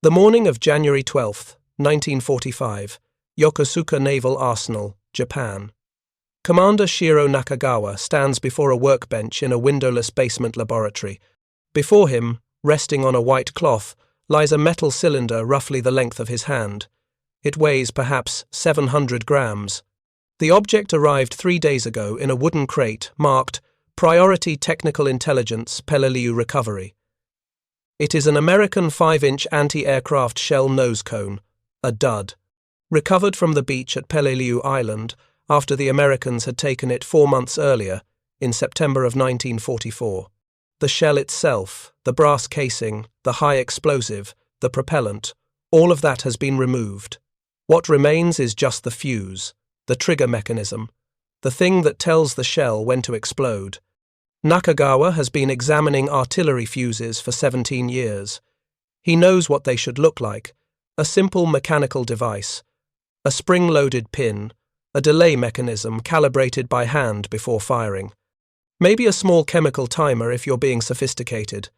The morning of January 12, 1945, Yokosuka Naval Arsenal, Japan. Commander Shiro Nakagawa stands before a workbench in a windowless basement laboratory. Before him, resting on a white cloth, lies a metal cylinder roughly the length of his hand. It weighs perhaps 700 grams. The object arrived 3 days ago in a wooden crate marked Priority Technical Intelligence Peleliu Recovery. It is an American 5-inch anti-aircraft shell nose cone, a dud, recovered from the beach at Peleliu Island after the Americans had taken it 4 months earlier, in September of 1944. The shell itself, the brass casing, the high explosive, the propellant, all of that has been removed. What remains is just the fuse, the trigger mechanism, the thing that tells the shell when to explode. Nakagawa has been examining artillery fuses for 17 years. He knows what they should look like: a simple mechanical device, a spring-loaded pin, a delay mechanism calibrated by hand before firing. Maybe a small chemical timer if you're being sophisticated.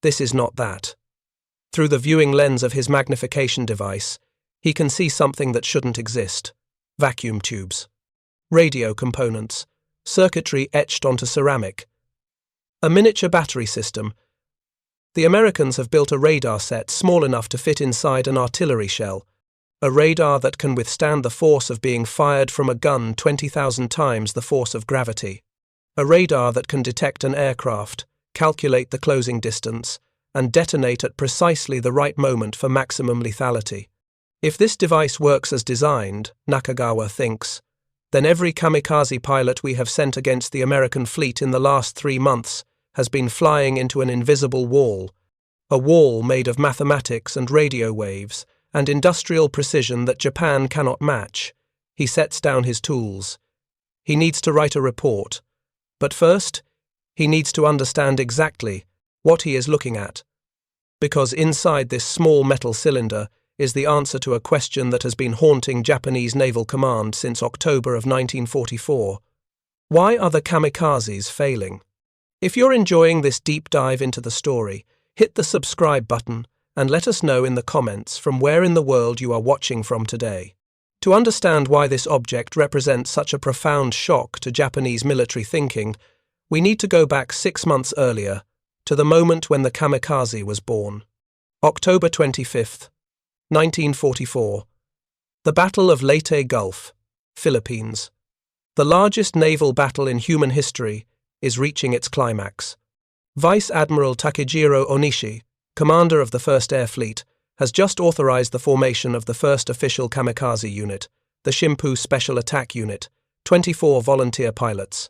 This is not that. Through the viewing lens of his magnification device, he can see something that shouldn't exist: vacuum tubes, radio components, circuitry etched onto ceramic, a miniature battery system. The Americans have built a radar set small enough to fit inside an artillery shell, a radar that can withstand the force of being fired from a gun 20,000 times the force of gravity, a radar that can detect an aircraft, calculate the closing distance, and detonate at precisely the right moment for maximum lethality. If this device works as designed, Nakagawa thinks, then every kamikaze pilot we have sent against the American fleet in the last 3 months has been flying into an invisible wall, a wall made of mathematics and radio waves and industrial precision that Japan cannot match. He sets down his tools. He needs to write a report, but first, he needs to understand exactly what he is looking at, because inside this small metal cylinder is the answer to a question that has been haunting Japanese Naval Command since October of 1944. Why are the kamikazes failing? If you're enjoying this deep dive into the story, hit the subscribe button and let us know in the comments from where in the world you are watching from today. To understand why this object represents such a profound shock to Japanese military thinking, we need to go back 6 months earlier, to the moment when the kamikaze was born. October 25th, 1944. The Battle of Leyte Gulf, Philippines. The largest naval battle in human history is reaching its climax. Vice Admiral Takejiro Onishi, commander of the 1st Air Fleet, has just authorized the formation of the first official kamikaze unit, the Shimpu Special Attack Unit, 24 volunteer pilots.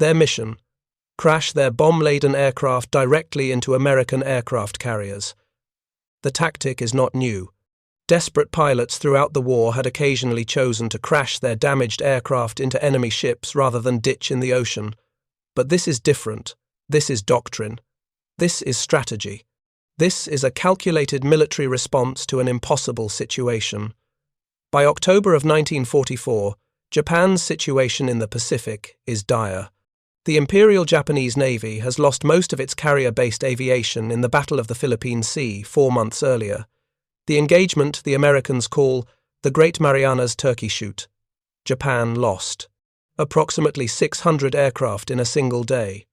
Their mission: crash their bomb-laden aircraft directly into American aircraft carriers. The tactic is not new. Desperate pilots throughout the war had occasionally chosen to crash their damaged aircraft into enemy ships rather than ditch in the ocean. But this is different. This is doctrine. This is strategy. This is a calculated military response to an impossible situation. By October of 1944, Japan's situation in the Pacific is dire. The Imperial Japanese Navy has lost most of its carrier-based aviation in the Battle of the Philippine Sea 4 months earlier. The engagement the Americans call the Great Marianas Turkey Shoot. Japan lost approximately 600 aircraft in a single day.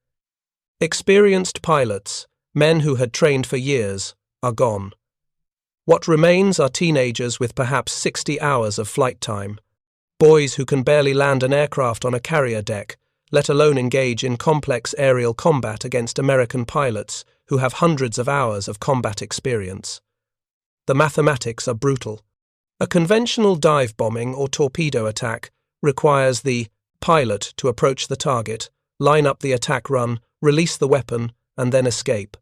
Experienced pilots, men who had trained for years, are gone. What remains are teenagers with perhaps 60 hours of flight time, boys who can barely land an aircraft on a carrier deck, let alone engage in complex aerial combat against American pilots who have hundreds of hours of combat experience. The mathematics are brutal. A conventional dive bombing or torpedo attack requires the pilot to approach the target, line up the attack run, release the weapon, and then escape.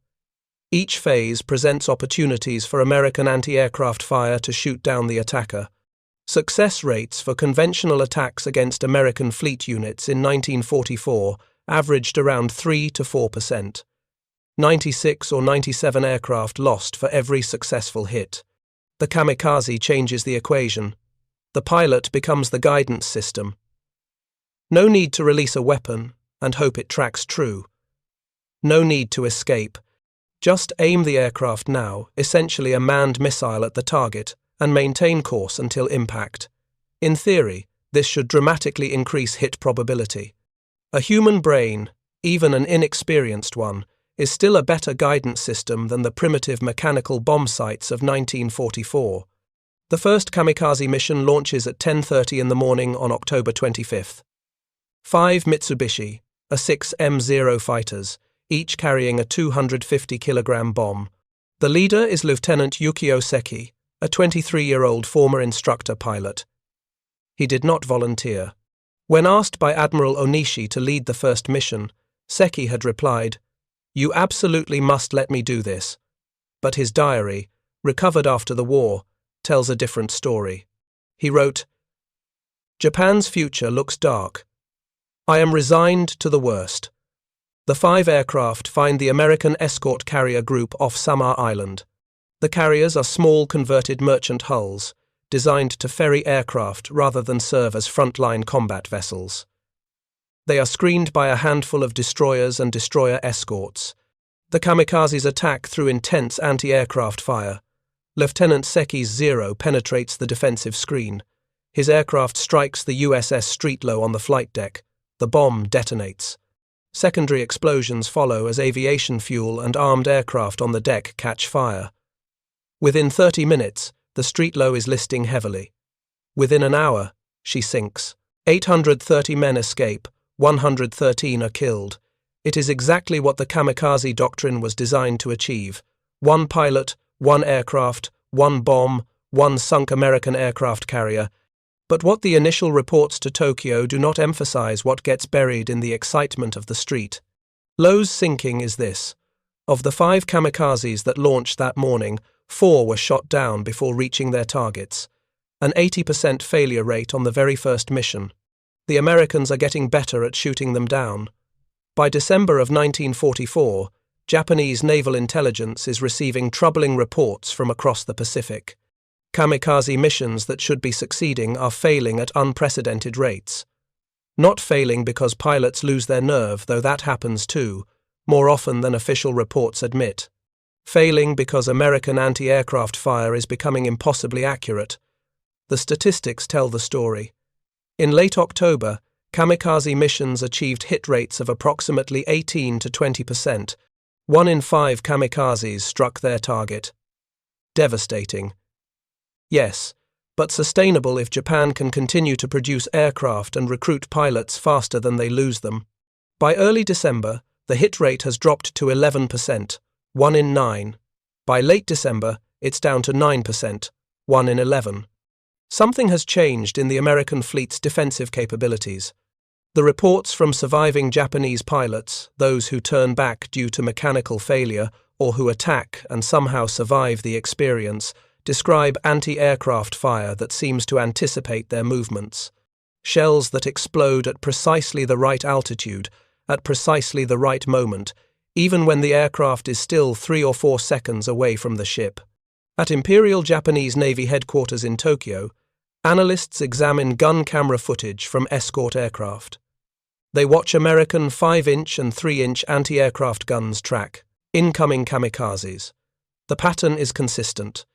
Each phase presents opportunities for American anti-aircraft fire to shoot down the attacker. Success rates for conventional attacks against American fleet units in 1944 averaged around 3 to 4%. 96 or 97 aircraft lost for every successful hit. The kamikaze changes the equation. The pilot becomes the guidance system. No need to release a weapon and hope it tracks true. No need to escape. Just aim the aircraft now, essentially a manned missile at the target, and maintain course until impact. In theory, this should dramatically increase hit probability. A human brain, even an inexperienced one, is still a better guidance system than the primitive mechanical bomb sights of 1944. The first Kamikaze mission launches at 10:30 in the morning on October 25th. 5 Mitsubishi, A-6 M0 fighters, each carrying a 250-kilogram bomb. The leader is Lieutenant Yukio Seki, a 23-year-old former instructor pilot. He did not volunteer. When asked by Admiral Onishi to lead the first mission, Seki had replied, "You absolutely must let me do this." But his diary, recovered after the war, tells a different story. He wrote, "Japan's future looks dark. I am resigned to the worst." The 5 aircraft find the American escort carrier group off Samar Island. The carriers are small converted merchant hulls, designed to ferry aircraft rather than serve as frontline combat vessels. They are screened by a handful of destroyers and destroyer escorts. The Kamikazes attack through intense anti-aircraft fire. Lieutenant Seki's Zero penetrates the defensive screen. His aircraft strikes the USS Streetlow on the flight deck. The bomb detonates. Secondary explosions follow as aviation fuel and armed aircraft on the deck catch fire. Within 30 minutes, the Streetlow is listing heavily. Within an hour, she sinks. 830 men escape, 113 are killed. It is exactly what the kamikaze doctrine was designed to achieve. 1 pilot, 1 aircraft, 1 bomb, 1 sunk American aircraft carrier. But what the initial reports to Tokyo do not emphasize what gets buried in the excitement of the street. Low's sinking is this. Of the 5 kamikazes that launched that morning, 4 were shot down before reaching their targets. An 80% failure rate on the very first mission. The Americans are getting better at shooting them down. By December of 1944, Japanese naval intelligence is receiving troubling reports from across the Pacific. Kamikaze missions that should be succeeding are failing at unprecedented rates. Not failing because pilots lose their nerve, though that happens too, more often than official reports admit. Failing because American anti-aircraft fire is becoming impossibly accurate. The statistics tell the story. In late October, kamikaze missions achieved hit rates of approximately 18 to 20%. 1 in 5 kamikazes struck their target. Devastating. Yes, but sustainable if Japan can continue to produce aircraft and recruit pilots faster than they lose them. By early December, the hit rate has dropped to 11%, 1 in 9. By late December, it's down to 9%, 1 in 11. Something has changed in the American fleet's defensive capabilities. The reports from surviving Japanese pilots, those who turn back due to mechanical failure or who attack and somehow survive the experience, describe anti-aircraft fire that seems to anticipate their movements. Shells that explode at precisely the right altitude, at precisely the right moment, even when the aircraft is still 3 or 4 seconds away from the ship. At Imperial Japanese Navy headquarters in Tokyo, analysts examine gun camera footage from escort aircraft. They watch American 5-inch and 3-inch anti-aircraft guns track incoming kamikazes. The pattern is consistent.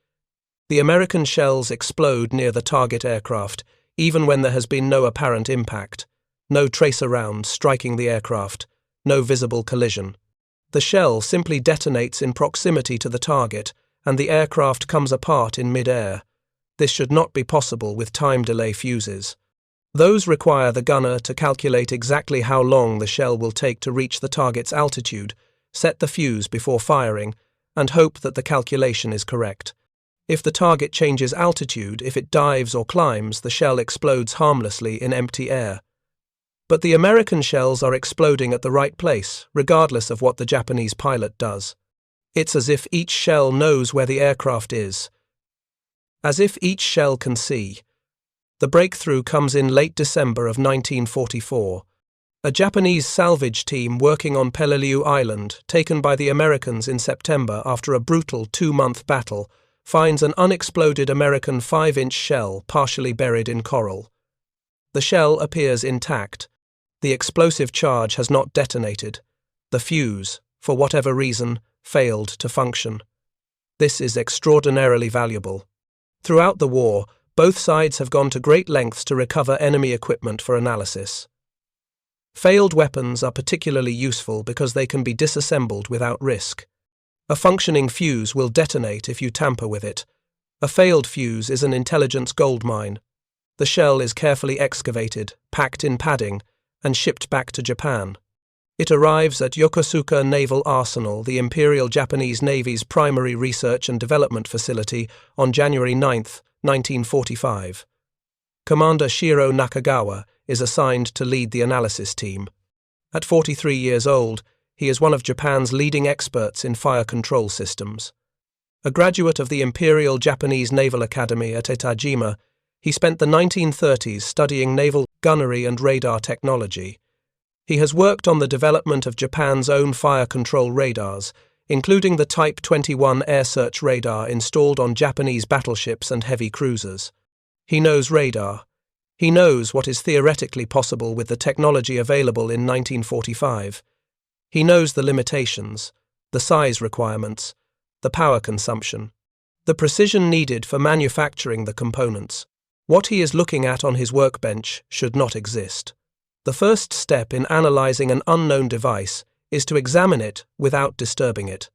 The American shells explode near the target aircraft, even when there has been no apparent impact, no tracer round striking the aircraft, no visible collision. The shell simply detonates in proximity to the target, and the aircraft comes apart in mid-air. This should not be possible with time delay fuses. Those require the gunner to calculate exactly how long the shell will take to reach the target's altitude, set the fuse before firing, and hope that the calculation is correct. If the target changes altitude, if it dives or climbs, the shell explodes harmlessly in empty air. But the American shells are exploding at the right place, regardless of what the Japanese pilot does. It's as if each shell knows where the aircraft is. As if each shell can see. The breakthrough comes in late December of 1944. A Japanese salvage team working on Peleliu Island, taken by the Americans in September after a brutal 2-month battle, finds an unexploded American 5-inch shell partially buried in coral. The shell appears intact. The explosive charge has not detonated. The fuse, for whatever reason, failed to function. This is extraordinarily valuable. Throughout the war, both sides have gone to great lengths to recover enemy equipment for analysis. Failed weapons are particularly useful because they can be disassembled without risk. A functioning fuse will detonate if you tamper with it. A failed fuse is an intelligence goldmine. The shell is carefully excavated, packed in padding, and shipped back to Japan. It arrives at Yokosuka Naval Arsenal, the Imperial Japanese Navy's primary research and development facility, on January 9, 1945. Commander Shiro Nakagawa is assigned to lead the analysis team. At 43 years old, he is one of Japan's leading experts in fire control systems. A graduate of the Imperial Japanese Naval Academy at Etajima, he spent the 1930s studying naval gunnery and radar technology. He has worked on the development of Japan's own fire control radars, including the Type 21 air search radar installed on Japanese battleships and heavy cruisers. He knows radar. He knows what is theoretically possible with the technology available in 1945. He knows the limitations, the size requirements, the power consumption, the precision needed for manufacturing the components. What he is looking at on his workbench should not exist. The first step in analyzing an unknown device is to examine it without disturbing it.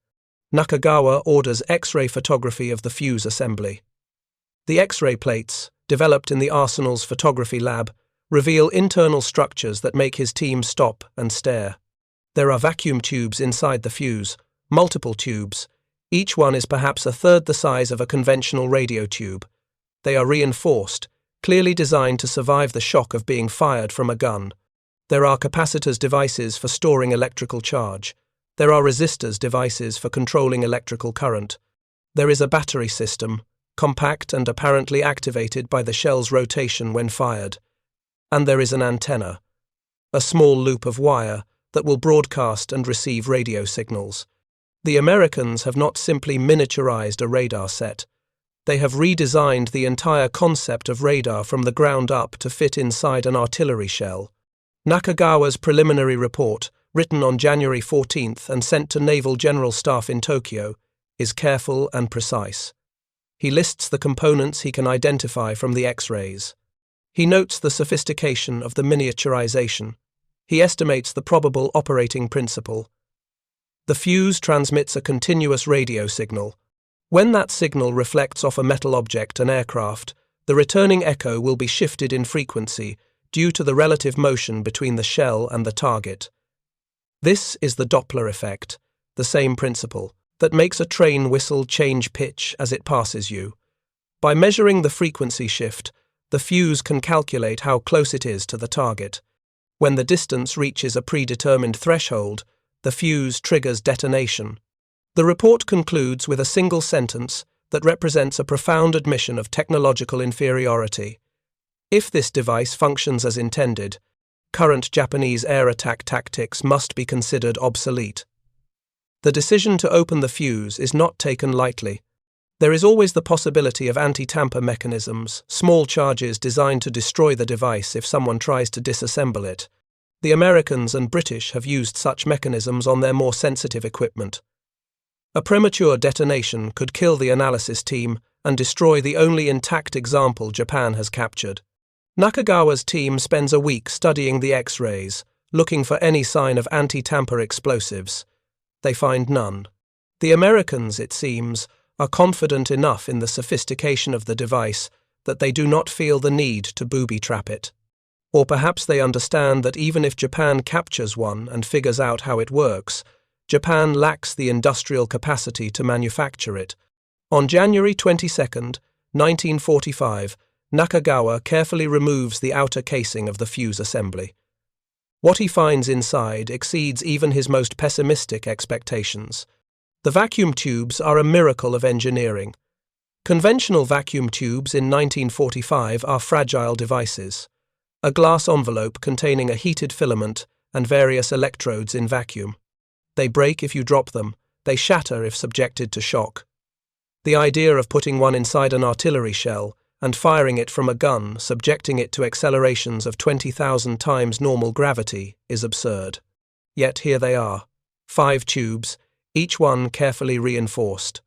Nakagawa orders X-ray photography of the fuse assembly. The X-ray plates, developed in the Arsenal's photography lab, reveal internal structures that make his team stop and stare. There are vacuum tubes inside the fuse, multiple tubes. Each one is perhaps a third the size of a conventional radio tube. They are reinforced, clearly designed to survive the shock of being fired from a gun. There are capacitors devices for storing electrical charge. There are resistors devices for controlling electrical current. There is a battery system, compact and apparently activated by the shell's rotation when fired. And there is an antenna, a small loop of wire that will broadcast and receive radio signals. The Americans have not simply miniaturized a radar set. They have redesigned the entire concept of radar from the ground up to fit inside an artillery shell. Nakagawa's preliminary report, written on January 14th and sent to Naval General Staff in Tokyo, is careful and precise. He lists the components he can identify from the X-rays. He notes the sophistication of the miniaturization. He estimates the probable operating principle. The fuse transmits a continuous radio signal. When that signal reflects off a metal object, an aircraft, the returning echo will be shifted in frequency due to the relative motion between the shell and the target. This is the Doppler effect, the same principle, that makes a train whistle change pitch as it passes you. By measuring the frequency shift, the fuse can calculate how close it is to the target. When the distance reaches a predetermined threshold, the fuse triggers detonation. The report concludes with a single sentence that represents a profound admission of technological inferiority. If this device functions as intended, current Japanese air attack tactics must be considered obsolete. The decision to open the fuse is not taken lightly. There is always the possibility of anti-tamper mechanisms, small charges designed to destroy the device if someone tries to disassemble it. The Americans and British have used such mechanisms on their more sensitive equipment. A premature detonation could kill the analysis team and destroy the only intact example Japan has captured. Nakagawa's team spends a week studying the X-rays, looking for any sign of anti-tamper explosives. They find none. The Americans, it seems, are confident enough in the sophistication of the device that they do not feel the need to booby-trap it. Or perhaps they understand that even if Japan captures one and figures out how it works, Japan lacks the industrial capacity to manufacture it. On January 22, 1945, Nakagawa carefully removes the outer casing of the fuse assembly. What he finds inside exceeds even his most pessimistic expectations. The vacuum tubes are a miracle of engineering. Conventional vacuum tubes in 1945 are fragile devices. A glass envelope containing a heated filament and various electrodes in vacuum. They break if you drop them, they shatter if subjected to shock. The idea of putting one inside an artillery shell and firing it from a gun, subjecting it to accelerations of 20,000 times normal gravity, is absurd. Yet here they are, 5 tubes, each one carefully reinforced.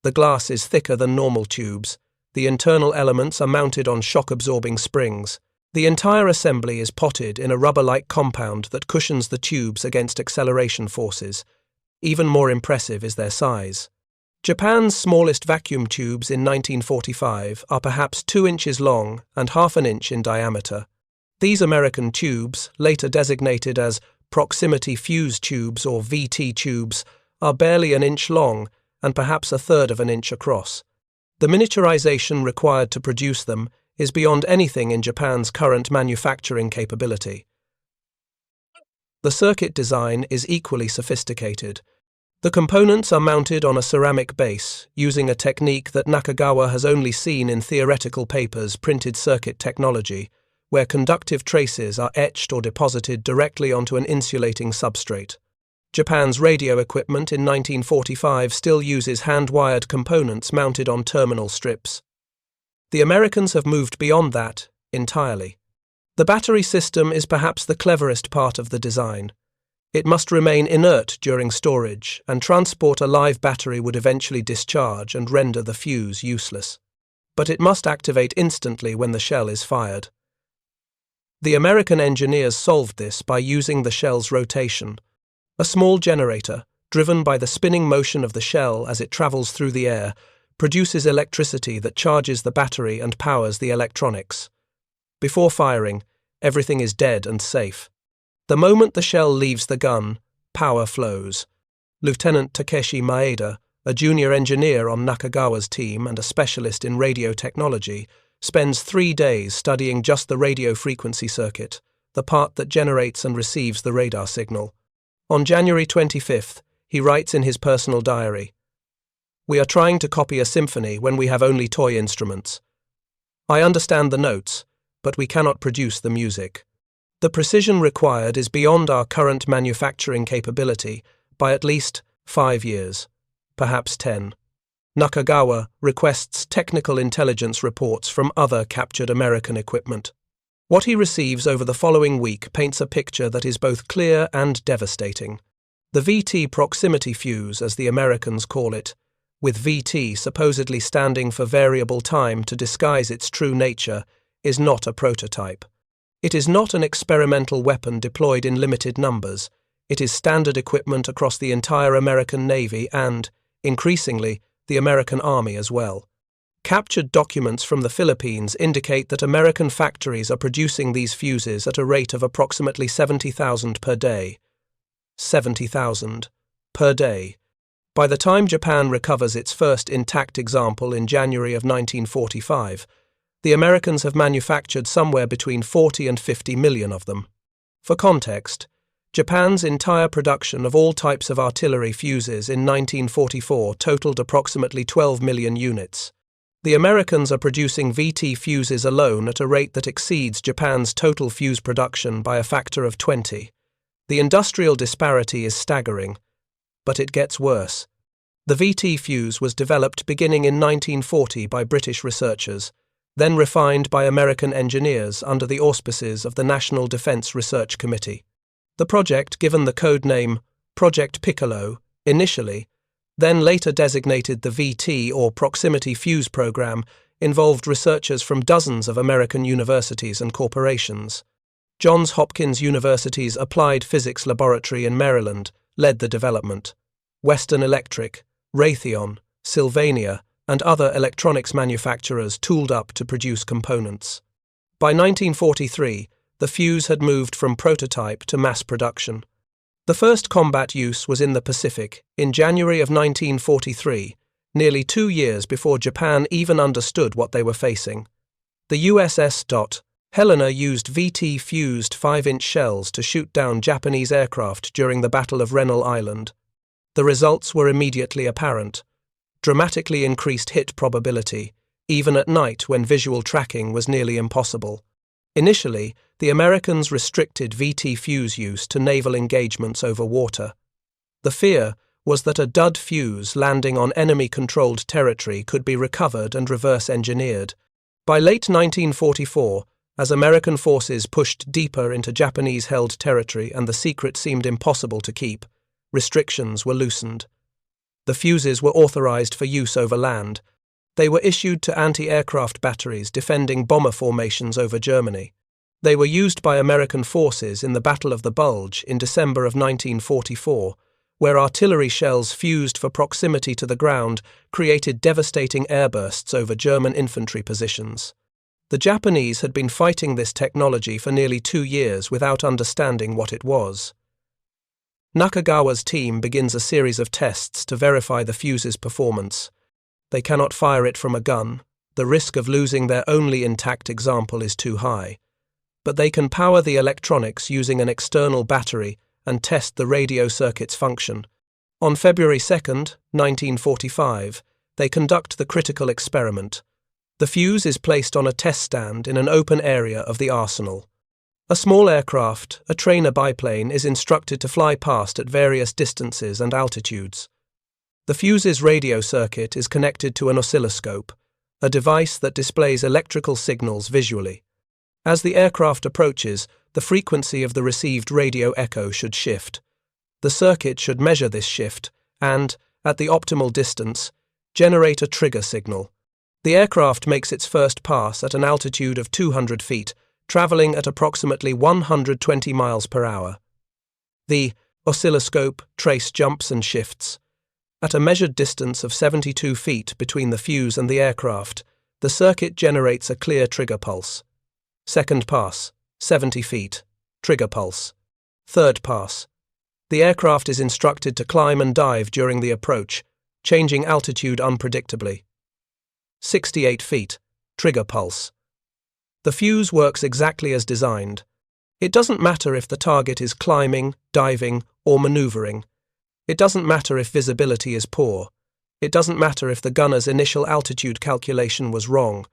The glass is thicker than normal tubes. The internal elements are mounted on shock-absorbing springs. The entire assembly is potted in a rubber-like compound that cushions the tubes against acceleration forces. Even more impressive is their size. Japan's smallest vacuum tubes in 1945 are perhaps 2 inches long and half an inch in diameter. These American tubes, later designated as proximity fuse tubes or VT tubes, are barely an inch long and perhaps a third of an inch across. The miniaturization required to produce them is beyond anything in Japan's current manufacturing capability. The circuit design is equally sophisticated. The components are mounted on a ceramic base, using a technique that Nakagawa has only seen in theoretical papers, printed circuit technology, where conductive traces are etched or deposited directly onto an insulating substrate. Japan's radio equipment in 1945 still uses hand-wired components mounted on terminal strips. The Americans have moved beyond that entirely. The battery system is perhaps the cleverest part of the design. It must remain inert during storage, and transport a live battery would eventually discharge and render the fuse useless. But it must activate instantly when the shell is fired. The American engineers solved this by using the shell's rotation. A small generator, driven by the spinning motion of the shell as it travels through the air, produces electricity that charges the battery and powers the electronics. Before firing, everything is dead and safe. The moment the shell leaves the gun, power flows. Lieutenant Takeshi Maeda, a junior engineer on Nakagawa's team and a specialist in radio technology, spends 3 days studying just the radio frequency circuit, the part that generates and receives the radar signal. On January 25th, he writes in his personal diary, "We are trying to copy a symphony when we have only toy instruments. I understand the notes, but we cannot produce the music. The precision required is beyond our current manufacturing capability by at least 5 years, perhaps 10. Nakagawa requests technical intelligence reports from other captured American equipment. What he receives over the following week paints a picture that is both clear and devastating. The VT proximity fuse, as the Americans call it, with VT supposedly standing for variable time to disguise its true nature, is not a prototype. It is not an experimental weapon deployed in limited numbers. It is standard equipment across the entire American Navy and, increasingly, the American Army as well. Captured documents from the Philippines indicate that American factories are producing these fuses at a rate of approximately 70,000 per day. 70,000 per day. By the time Japan recovers its first intact example in January of 1945, the Americans have manufactured somewhere between 40 and 50 million of them. For context, Japan's entire production of all types of artillery fuses in 1944 totaled approximately 12 million units. The Americans are producing VT fuses alone at a rate that exceeds Japan's total fuse production by a factor of 20. The industrial disparity is staggering, but it gets worse. The VT fuse was developed beginning in 1940 by British researchers, then refined by American engineers under the auspices of the National Defense Research Committee. The project, given the code name Project Piccolo, initially, then later designated the VT or Proximity Fuse Program, involved researchers from dozens of American universities and corporations. Johns Hopkins University's Applied Physics Laboratory in Maryland led the development. Western Electric, Raytheon, Sylvania, and other electronics manufacturers tooled up to produce components. By 1943, the fuse had moved from prototype to mass production. The first combat use was in the Pacific, in January of 1943, nearly 2 years before Japan even understood what they were facing. The USS Helena used VT-fused 5-inch shells to shoot down Japanese aircraft during the Battle of Rennell Island. The results were immediately apparent. Dramatically increased hit probability, even at night when visual tracking was nearly impossible. Initially, the Americans restricted VT fuse use to naval engagements over water. The fear was that a dud fuse landing on enemy-controlled territory could be recovered and reverse-engineered. By late 1944, as American forces pushed deeper into Japanese-held territory and the secret seemed impossible to keep, restrictions were loosened. The fuses were authorized for use over land. They were issued to anti-aircraft batteries defending bomber formations over Germany. They were used by American forces in the Battle of the Bulge in December of 1944, where artillery shells fused for proximity to the ground created devastating airbursts over German infantry positions. The Japanese had been fighting this technology for nearly 2 years without understanding what it was. Nakagawa's team begins a series of tests to verify the fuse's performance. They cannot fire it from a gun. The risk of losing their only intact example is too high. But they can power the electronics using an external battery and test the radio circuit's function. On February 2, 1945, they conduct the critical experiment. The fuse is placed on a test stand in an open area of the arsenal. A small aircraft, a trainer biplane, is instructed to fly past at various distances and altitudes. The fuse's radio circuit is connected to an oscilloscope, a device that displays electrical signals visually. As the aircraft approaches, the frequency of the received radio echo should shift. The circuit should measure this shift and, at the optimal distance, generate a trigger signal. The aircraft makes its first pass at an altitude of 200 feet, traveling at approximately 120 miles per hour. The oscilloscope trace jumps and shifts. At a measured distance of 72 feet between the fuse and the aircraft, the circuit generates a clear trigger pulse. Second pass, 70 feet, trigger pulse. Third pass. The aircraft is instructed to climb and dive during the approach, changing altitude unpredictably. 68 feet, trigger pulse. The fuse works exactly as designed. It doesn't matter if the target is climbing, diving, or maneuvering. It doesn't matter if visibility is poor. It doesn't matter if the gunner's initial altitude calculation was wrong.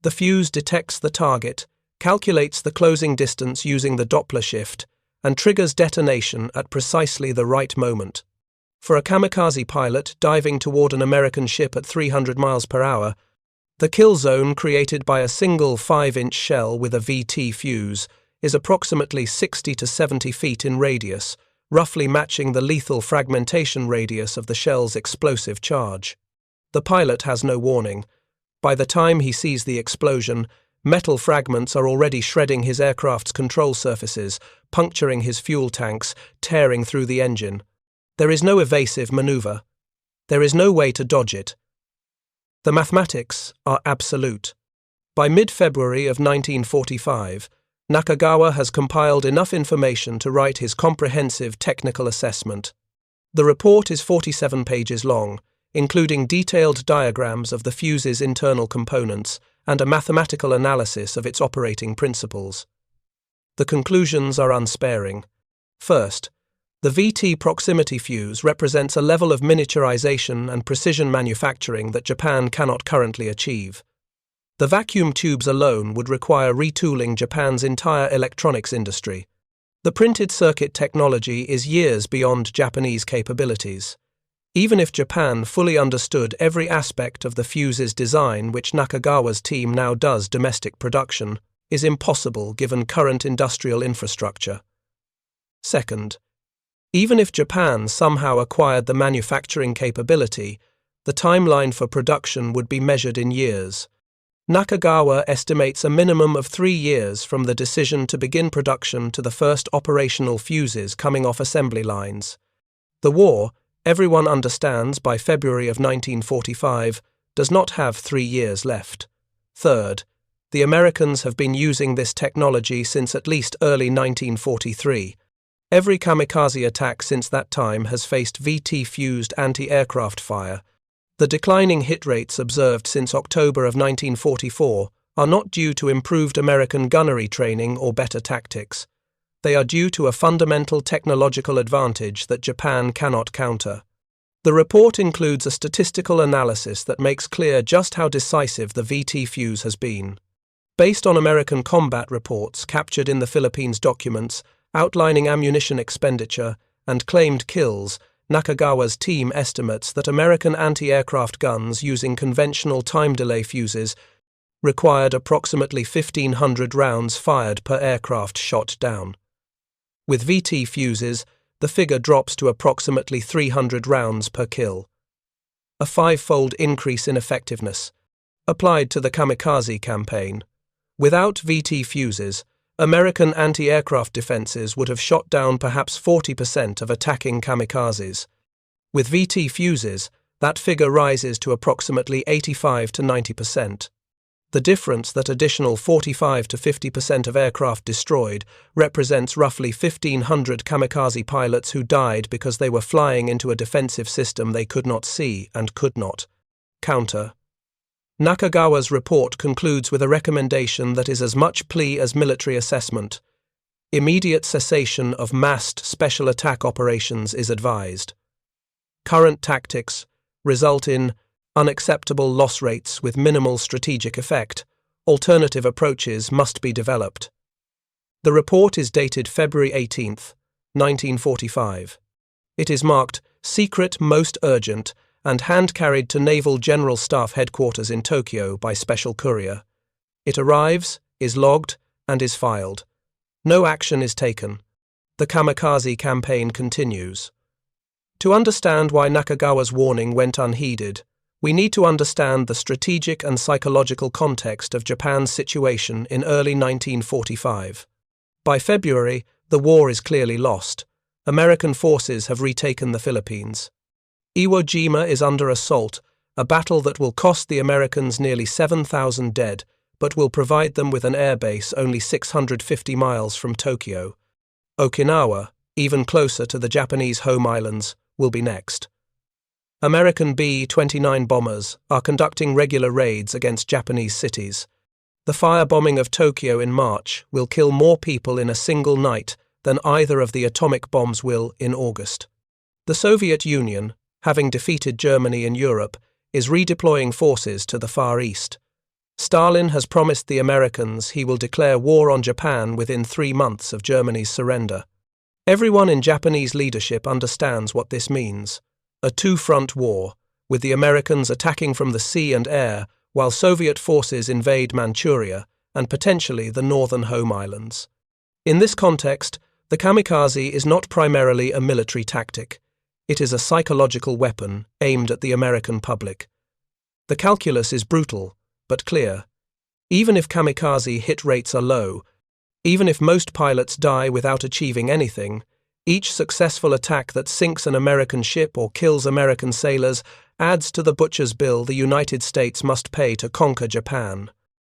The fuse detects the target, calculates the closing distance using the Doppler shift, and triggers detonation at precisely the right moment. For a kamikaze pilot diving toward an American ship at 300 miles per hour, the kill zone created by a single 5-inch shell with a VT fuse is approximately 60 to 70 feet in radius, roughly matching the lethal fragmentation radius of the shell's explosive charge. The pilot has no warning. By the time he sees the explosion, metal fragments are already shredding his aircraft's control surfaces, puncturing his fuel tanks, tearing through the engine. There is no evasive maneuver. There is no way to dodge it. The mathematics are absolute. By mid-February of 1945, Nakagawa has compiled enough information to write his comprehensive technical assessment. The report is 47 pages long, including detailed diagrams of the fuse's internal components and a mathematical analysis of its operating principles. The conclusions are unsparing. First, the VT proximity fuse represents a level of miniaturization and precision manufacturing that Japan cannot currently achieve. The vacuum tubes alone would require retooling Japan's entire electronics industry. The printed circuit technology is years beyond Japanese capabilities. Even if Japan fully understood every aspect of the fuse's design, which Nakagawa's team now does domestic production, is impossible given current industrial infrastructure. Second, even if Japan somehow acquired the manufacturing capability, the timeline for production would be measured in years. Nakagawa estimates a minimum of 3 years from the decision to begin production to the first operational fuses coming off assembly lines. The war, everyone understands by February of 1945, does not have 3 years left. Third, the Americans have been using this technology since at least early 1943. Every kamikaze attack since that time has faced VT-fused anti-aircraft fire. The declining hit rates observed since October of 1944 are not due to improved American gunnery training or better tactics. They are due to a fundamental technological advantage that Japan cannot counter. The report includes a statistical analysis that makes clear just how decisive the VT fuse has been. Based on American combat reports captured in the Philippines documents, outlining ammunition expenditure and claimed kills, Nakagawa's team estimates that American anti-aircraft guns using conventional time delay fuses required approximately 1,500 rounds fired per aircraft shot down. With VT fuses, the figure drops to approximately 300 rounds per kill. a five-fold increase in effectiveness, applied to the Kamikaze campaign. Without VT fuses, American anti-aircraft defenses would have shot down perhaps 40% of attacking kamikazes. With VT fuses, that figure rises to approximately 85 to 90%. The difference, that additional 45 to 50% of aircraft destroyed, represents roughly 1,500 kamikaze pilots who died because they were flying into a defensive system they could not see and could not counter. Nakagawa's report concludes with a recommendation that is as much plea as military assessment. Immediate cessation of massed special attack operations is advised. Current tactics result in unacceptable loss rates with minimal strategic effect. Alternative approaches must be developed. The report is dated February 18, 1945. It is marked Secret Most Urgent and hand-carried to Naval General Staff Headquarters in Tokyo by special courier. It arrives, is logged, and is filed. No action is taken. The Kamikaze campaign continues. To understand why Nakagawa's warning went unheeded, we need to understand the strategic and psychological context of Japan's situation in early 1945. By February, the war is clearly lost. American forces have retaken the Philippines. Iwo Jima is under assault, a battle that will cost the Americans nearly 7,000 dead, but will provide them with an airbase only 650 miles from Tokyo. Okinawa, even closer to the Japanese home islands, will be next. American B-29 bombers are conducting regular raids against Japanese cities. The firebombing of Tokyo in March will kill more people in a single night than either of the atomic bombs will in August. The Soviet Union, having defeated Germany in Europe, is redeploying forces to the Far East. Stalin has promised the Americans he will declare war on Japan within 3 months of Germany's surrender. Everyone in Japanese leadership understands what this means. A two-front war, with the Americans attacking from the sea and air, while Soviet forces invade Manchuria and potentially the northern home islands. In this context, the kamikaze is not primarily a military tactic. It is a psychological weapon aimed at the American public. The calculus is brutal, but clear. Even if kamikaze hit rates are low, even if most pilots die without achieving anything, each successful attack that sinks an American ship or kills American sailors adds to the butcher's bill the United States must pay to conquer Japan.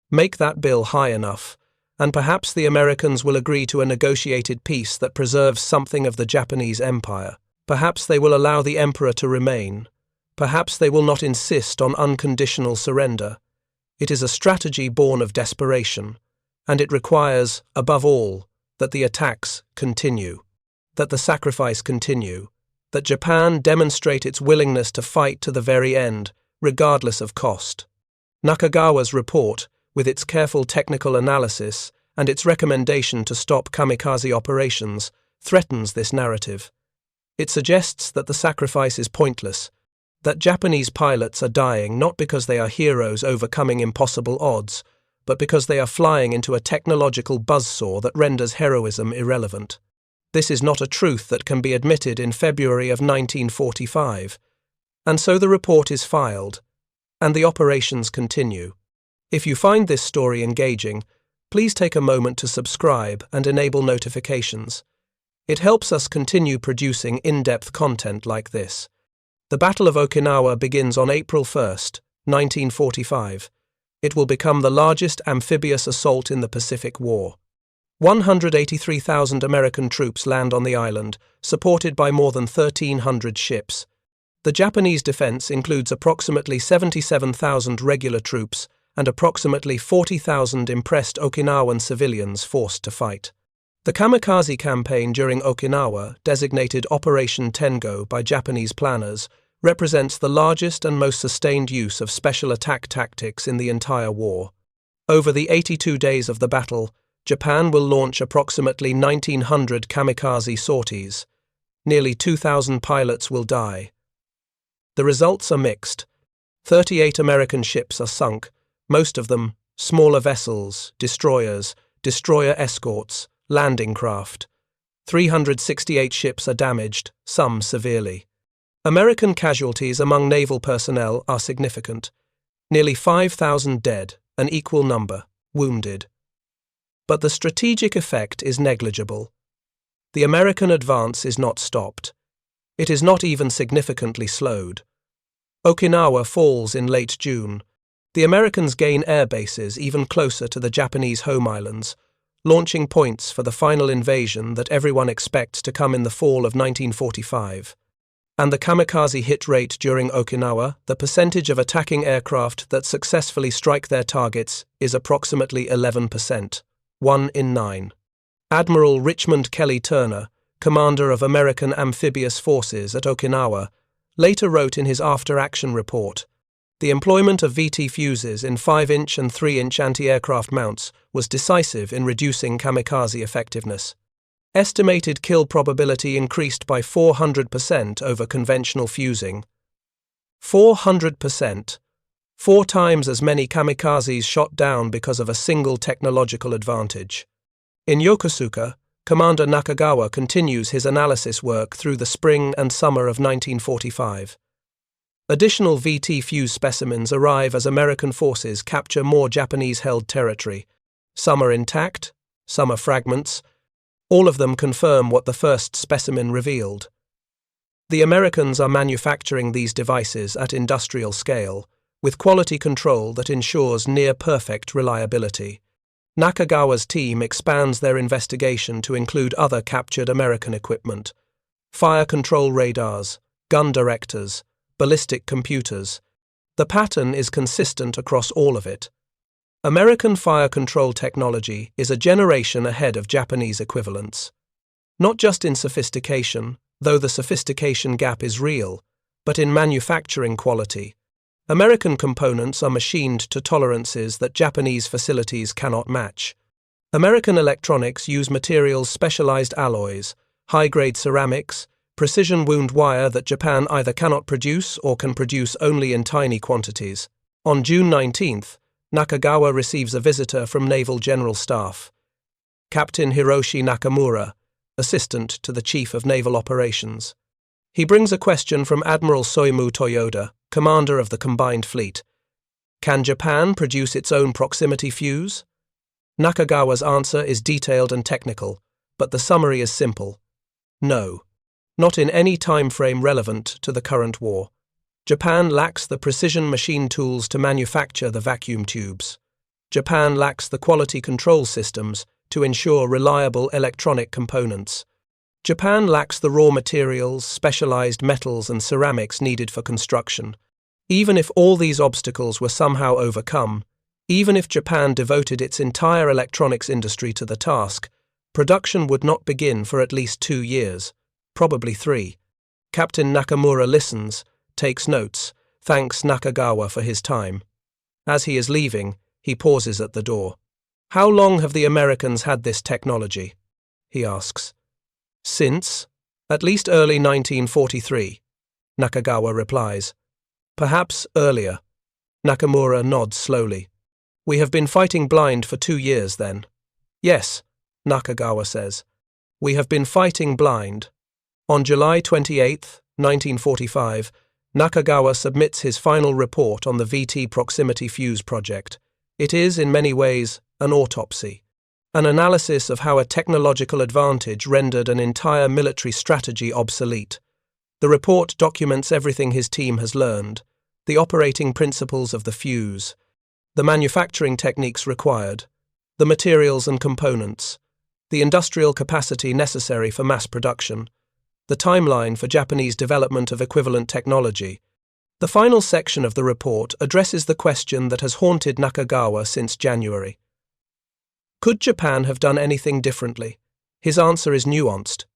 Make that bill high enough, and perhaps the Americans will agree to a negotiated peace that preserves something of the Japanese empire. Perhaps they will allow the emperor to remain. Perhaps they will not insist on unconditional surrender. It is a strategy born of desperation, and it requires, above all, that the attacks continue, that the sacrifice continue, that Japan demonstrate its willingness to fight to the very end, regardless of cost. Nakagawa's report, with its careful technical analysis and its recommendation to stop kamikaze operations, threatens this narrative. It suggests that the sacrifice is pointless, that Japanese pilots are dying not because they are heroes overcoming impossible odds, but because they are flying into a technological buzzsaw that renders heroism irrelevant. This is not a truth that can be admitted in February of 1945, and so the report is filed, and the operations continue. If you find this story engaging, please take a moment to subscribe and enable notifications. It helps us continue producing in-depth content like this. The Battle of Okinawa begins on April 1, 1945. It will become the largest amphibious assault in the Pacific War. 183,000 American troops land on the island, supported by more than 1,300 ships. The Japanese defense includes approximately 77,000 regular troops and approximately 40,000 impressed Okinawan civilians forced to fight. The kamikaze campaign during Okinawa, designated Operation Tengo by Japanese planners, represents the largest and most sustained use of special attack tactics in the entire war. Over the 82 days of the battle, Japan will launch approximately 1,900 kamikaze sorties. Nearly 2,000 pilots will die. The results are mixed. 38 American ships are sunk, most of them smaller vessels, destroyers, destroyer escorts, landing craft. 368 ships are damaged, some severely. American casualties among naval personnel are significant. Nearly 5,000 dead, an equal number, wounded. But the strategic effect is negligible. The American advance is not stopped. It is not even significantly slowed. Okinawa falls in late June. The Americans gain air bases even closer to the Japanese home islands, launching points for the final invasion that everyone expects to come in the fall of 1945. And the kamikaze hit rate during Okinawa, the percentage of attacking aircraft that successfully strike their targets, is approximately 11%, 1 in 9. Admiral Richmond Kelly Turner, commander of American amphibious forces at Okinawa, later wrote in his after-action report, "The employment of VT fuses in 5-inch and 3-inch anti-aircraft mounts was decisive in reducing kamikaze effectiveness. Estimated kill probability increased by 400% over conventional fusing. 400%. 4 times as many kamikazes shot down because of a single technological advantage." In Yokosuka, Commander Nakagawa continues his analysis work through the spring and summer of 1945. Additional VT fuse specimens arrive as American forces capture more Japanese-held territory. Some are intact, some are fragments. All of them confirm what the first specimen revealed. The Americans are manufacturing these devices at industrial scale, with quality control that ensures near-perfect reliability. Nakagawa's team expands their investigation to include other captured American equipment: fire control radars, gun directors, ballistic computers. The pattern is consistent across all of it. American fire control technology is a generation ahead of Japanese equivalents. Not just in sophistication, though the sophistication gap is real, but in manufacturing quality. American components are machined to tolerances that Japanese facilities cannot match. American electronics use materials specialized alloys, high-grade ceramics, precision wound wire that Japan either cannot produce or can produce only in tiny quantities. On June 19th, Nakagawa receives a visitor from Naval General Staff. Captain Hiroshi Nakamura, assistant to the Chief of Naval Operations. He brings a question from Admiral Soimu Toyoda, commander of the Combined Fleet. Can Japan produce its own proximity fuse? Nakagawa's answer is detailed and technical, but the summary is simple. No. Not in any time frame relevant to the current war. Japan lacks the precision machine tools to manufacture the vacuum tubes. Japan lacks the quality control systems to ensure reliable electronic components. Japan lacks the raw materials, specialized metals and ceramics needed for construction. Even if all these obstacles were somehow overcome, even if Japan devoted its entire electronics industry to the task, production would not begin for at least 2 years, probably 3. Captain Nakamura listens, takes notes, thanks Nakagawa for his time. As he is leaving, he pauses at the door. "How long have the Americans had this technology?" he asks. "Since, at least early 1943, Nakagawa replies. "Perhaps earlier." Nakamura nods slowly. "We have been fighting blind for 2 years then." "Yes," Nakagawa says. "We have been fighting blind." On July 28, 1945, Nakagawa submits his final report on the VT proximity fuse project. It is, in many ways, an autopsy. An analysis of how a technological advantage rendered an entire military strategy obsolete. The report documents everything his team has learned, the operating principles of the fuse, the manufacturing techniques required, the materials and components, the industrial capacity necessary for mass production, the timeline for Japanese development of equivalent technology. The final section of the report addresses the question that has haunted Nakagawa since January. Could Japan have done anything differently? His answer is nuanced.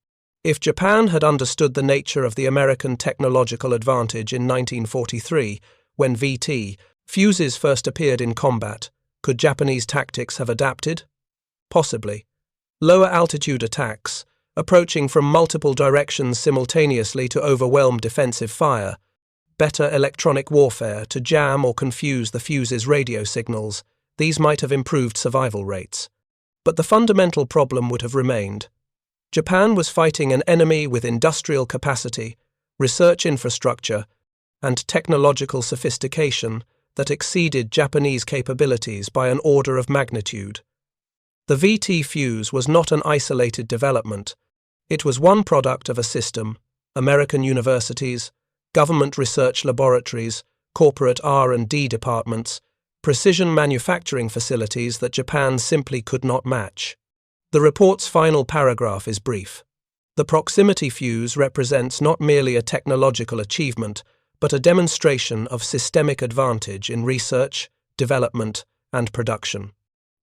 If Japan had understood the nature of the American technological advantage in 1943, when VT, fuses first appeared in combat, could Japanese tactics have adapted? Possibly. Lower altitude attacks, approaching from multiple directions simultaneously to overwhelm defensive fire, better electronic warfare to jam or confuse the fuse's radio signals, these might have improved survival rates. But the fundamental problem would have remained. Japan was fighting an enemy with industrial capacity, research infrastructure, and technological sophistication that exceeded Japanese capabilities by an order of magnitude. The VT fuse was not an isolated development. It was one product of a system: American universities, government research laboratories, corporate R&D departments, precision manufacturing facilities that Japan simply could not match. The report's final paragraph is brief. The proximity fuse represents not merely a technological achievement, but a demonstration of systemic advantage in research, development, and production.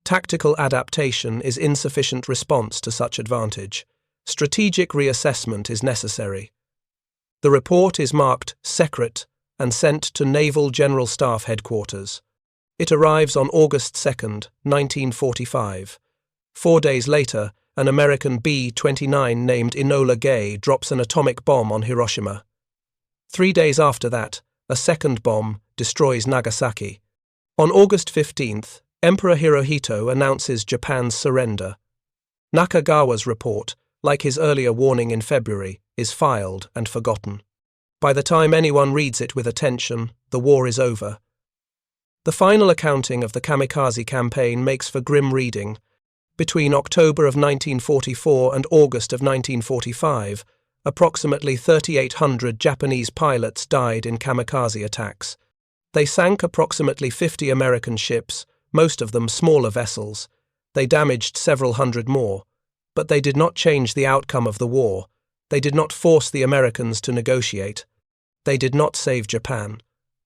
Tactical adaptation is insufficient response to such advantage. Strategic reassessment is necessary. The report is marked Secret and sent to Naval General Staff Headquarters. It arrives on August 2, 1945. 4 days later, an American B-29 named Enola Gay drops an atomic bomb on Hiroshima. 3 days after that, a second bomb destroys Nagasaki. On August 15th, Emperor Hirohito announces Japan's surrender. Nakagawa's report, like his earlier warning in February, is filed and forgotten. By the time anyone reads it with attention, the war is over. The final accounting of the Kamikaze campaign makes for grim reading. Between October of 1944 and August of 1945, approximately 3,800 Japanese pilots died in kamikaze attacks. They sank approximately 50 American ships, most of them smaller vessels. They damaged several hundred more. But they did not change the outcome of the war. They did not force the Americans to negotiate. They did not save Japan.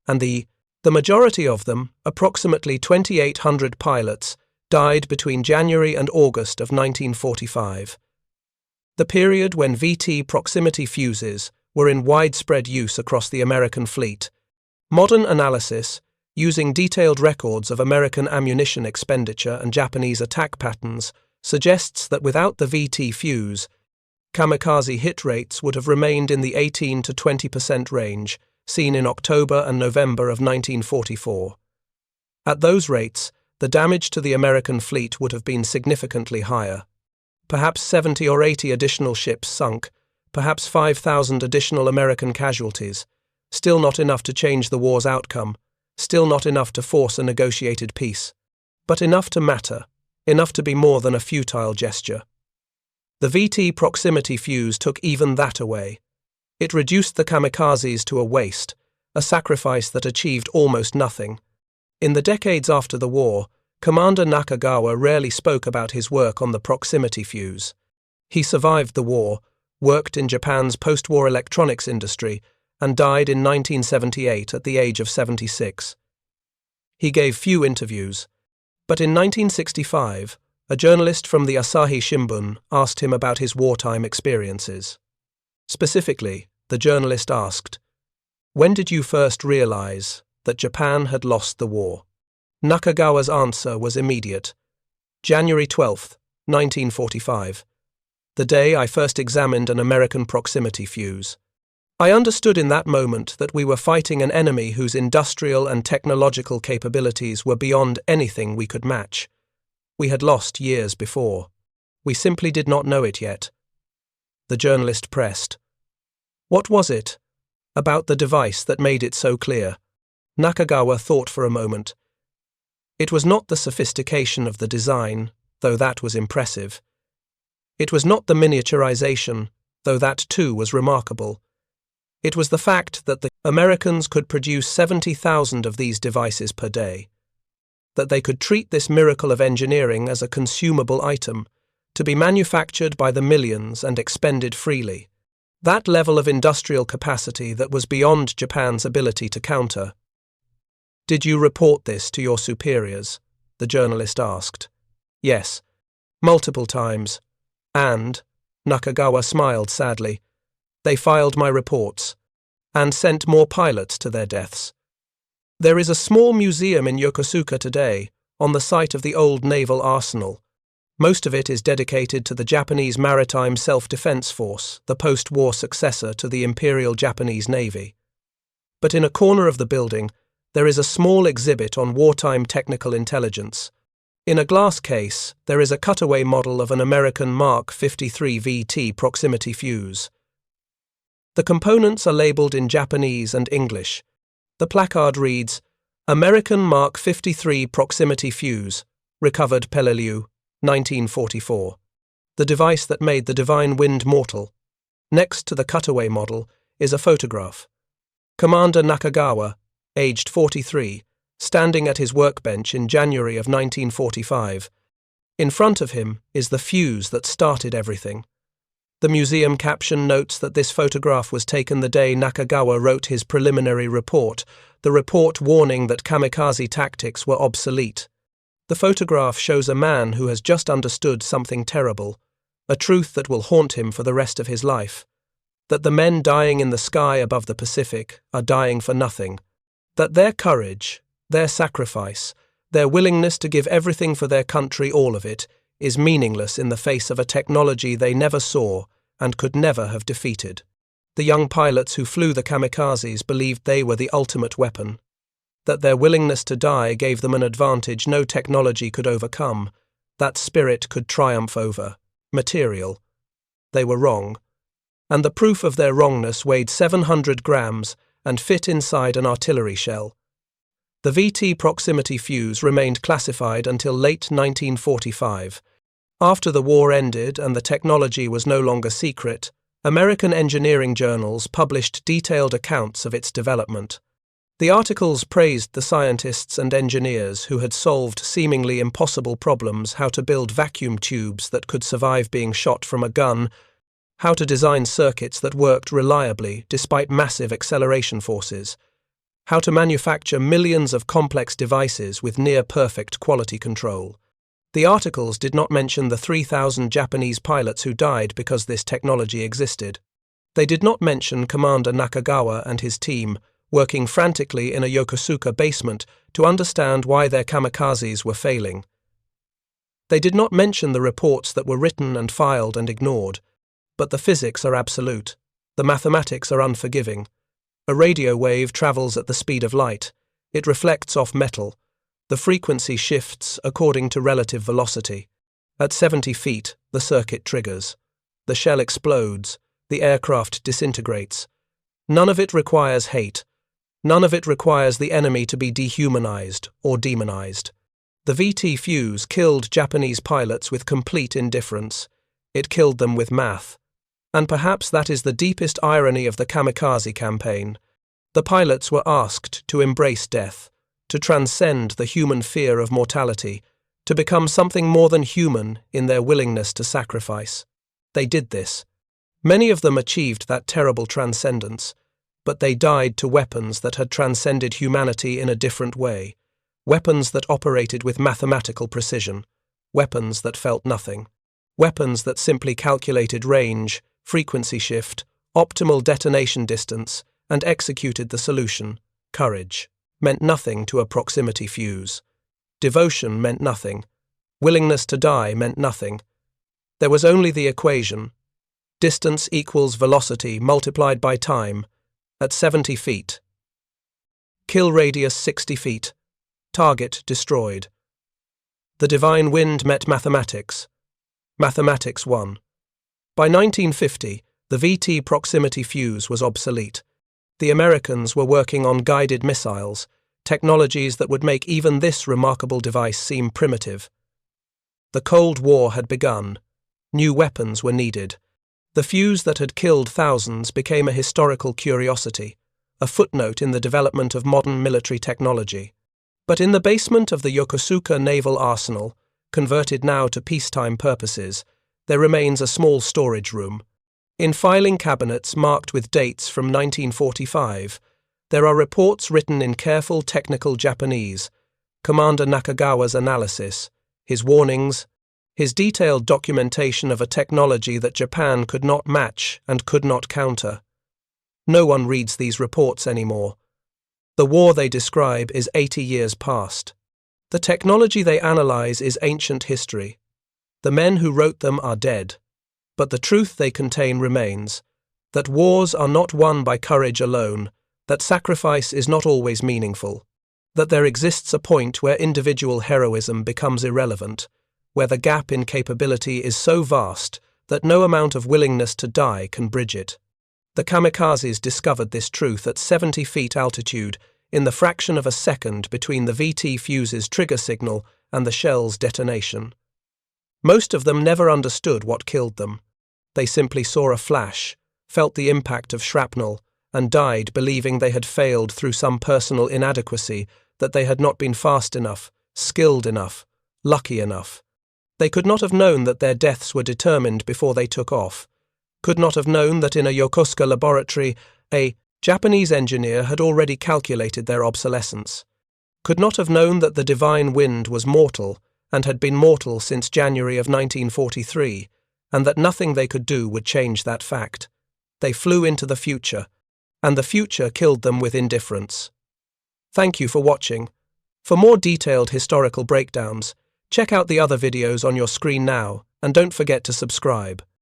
And the majority of them, approximately 2,800 pilots, died between January and August of 1945. The period when VT proximity fuses were in widespread use across the American fleet. Modern analysis, using detailed records of American ammunition expenditure and Japanese attack patterns, suggests that without the VT fuse, kamikaze hit rates would have remained in the 18 to 20% range, seen in October and November of 1944. At those rates, the damage to the American fleet would have been significantly higher. Perhaps 70 or 80 additional ships sunk, perhaps 5,000 additional American casualties, still not enough to change the war's outcome, still not enough to force a negotiated peace, but enough to matter. Enough to be more than a futile gesture. The VT proximity fuse took even that away. It reduced the kamikazes to a waste, a sacrifice that achieved almost nothing. In the decades after the war, Commander Nakagawa rarely spoke about his work on the proximity fuse. He survived the war, worked in Japan's post-war electronics industry, and died in 1978 at the age of 76. He gave few interviews. But in 1965, a journalist from the Asahi Shimbun asked him about his wartime experiences. Specifically, the journalist asked, "When did you first realize that Japan had lost the war?" Nakagawa's answer was immediate. January 12, 1945. The day I first examined an American proximity fuse. I understood in that moment that we were fighting an enemy whose industrial and technological capabilities were beyond anything we could match. We had lost years before. We simply did not know it yet. The journalist pressed. What was it about the device that made it so clear? Nakagawa thought for a moment. It was not the sophistication of the design, though that was impressive. It was not the miniaturization, though that too was remarkable. It was the fact that the Americans could produce 70,000 of these devices per day, that they could treat this miracle of engineering as a consumable item, to be manufactured by the millions and expended freely. That level of industrial capacity that was beyond Japan's ability to counter. Did you report this to your superiors? The journalist asked. Yes, multiple times. And, Nakagawa smiled sadly, they filed my reports, and sent more pilots to their deaths. There is a small museum in Yokosuka today, on the site of the old naval arsenal. Most of it is dedicated to the Japanese Maritime Self-Defense Force, the post-war successor to the Imperial Japanese Navy. But in a corner of the building, there is a small exhibit on wartime technical intelligence. In a glass case, there is a cutaway model of an American Mark 53 VT proximity fuse. The components are labeled in Japanese and English. The placard reads, American Mark 53 Proximity Fuse, recovered Peleliu, 1944. The device that made the Divine Wind mortal. Next to the cutaway model is a photograph. Commander Nakagawa, aged 43, standing at his workbench in January of 1945. In front of him is the fuse that started everything. The museum caption notes that this photograph was taken the day Nakagawa wrote his preliminary report, the report warning that kamikaze tactics were obsolete. The photograph shows a man who has just understood something terrible, a truth that will haunt him for the rest of his life. That the men dying in the sky above the Pacific are dying for nothing. That their courage, their sacrifice, their willingness to give everything for their country, all of it, is meaningless in the face of a technology they never saw and could never have defeated. The young pilots who flew the kamikazes believed they were the ultimate weapon. That their willingness to die gave them an advantage no technology could overcome. That spirit could triumph over material. They were wrong. And the proof of their wrongness weighed 700 grams and fit inside an artillery shell. The VT proximity fuse remained classified until late 1945. After the war ended and the technology was no longer secret, American engineering journals published detailed accounts of its development. The articles praised the scientists and engineers who had solved seemingly impossible problems: how to build vacuum tubes that could survive being shot from a gun, how to design circuits that worked reliably despite massive acceleration forces, how to manufacture millions of complex devices with near-perfect quality control. The articles did not mention the 3,000 Japanese pilots who died because this technology existed. They did not mention Commander Nakagawa and his team, working frantically in a Yokosuka basement to understand why their kamikazes were failing. They did not mention the reports that were written and filed and ignored. But the physics are absolute. The mathematics are unforgiving. A radio wave travels at the speed of light. It reflects off metal. The frequency shifts according to relative velocity. At 70 feet, the circuit triggers. The shell explodes. The aircraft disintegrates. None of it requires hate. None of it requires the enemy to be dehumanized or demonized. The VT fuse killed Japanese pilots with complete indifference. It killed them with math. And perhaps that is the deepest irony of the kamikaze campaign. The pilots were asked to embrace death, to transcend the human fear of mortality, to become something more than human in their willingness to sacrifice. They did this. Many of them achieved that terrible transcendence, but they died to weapons that had transcended humanity in a different way, weapons that operated with mathematical precision, weapons that felt nothing, weapons that simply calculated range, frequency shift, optimal detonation distance, and executed the solution. Courage meant nothing to a proximity fuse. Devotion meant nothing. Willingness to die meant nothing. There was only the equation. Distance equals velocity multiplied by time, at 70 feet. Kill radius 60 feet. Target destroyed. The divine wind met mathematics. Mathematics won. By 1950, the VT proximity fuse was obsolete. The Americans were working on guided missiles, technologies that would make even this remarkable device seem primitive. The Cold War had begun. New weapons were needed. The fuse that had killed thousands became a historical curiosity, a footnote in the development of modern military technology. But in the basement of the Yokosuka Naval Arsenal, converted now to peacetime purposes, there remains a small storage room. In filing cabinets marked with dates from 1945, there are reports written in careful technical Japanese, Commander Nakagawa's analysis, his warnings, his detailed documentation of a technology that Japan could not match and could not counter. No one reads these reports anymore. The war they describe is 80 years past. The technology they analyze is ancient history. The men who wrote them are dead. But the truth they contain remains, that wars are not won by courage alone, that sacrifice is not always meaningful, that there exists a point where individual heroism becomes irrelevant, where the gap in capability is so vast that no amount of willingness to die can bridge it. The kamikazes discovered this truth at 70 feet altitude in the fraction of a second between the VT fuse's trigger signal and the shell's detonation. Most of them never understood what killed them. They simply saw a flash, felt the impact of shrapnel, and died believing they had failed through some personal inadequacy, that they had not been fast enough, skilled enough, lucky enough. They could not have known that their deaths were determined before they took off, could not have known that in a Yokosuka laboratory a Japanese engineer had already calculated their obsolescence, could not have known that the divine wind was mortal and had been mortal since January of 1943, and that nothing they could do would change that fact. They flew into the future, and the future killed them with indifference. Thank you for watching. For more detailed historical breakdowns, check out the other videos on your screen now, and don't forget to subscribe.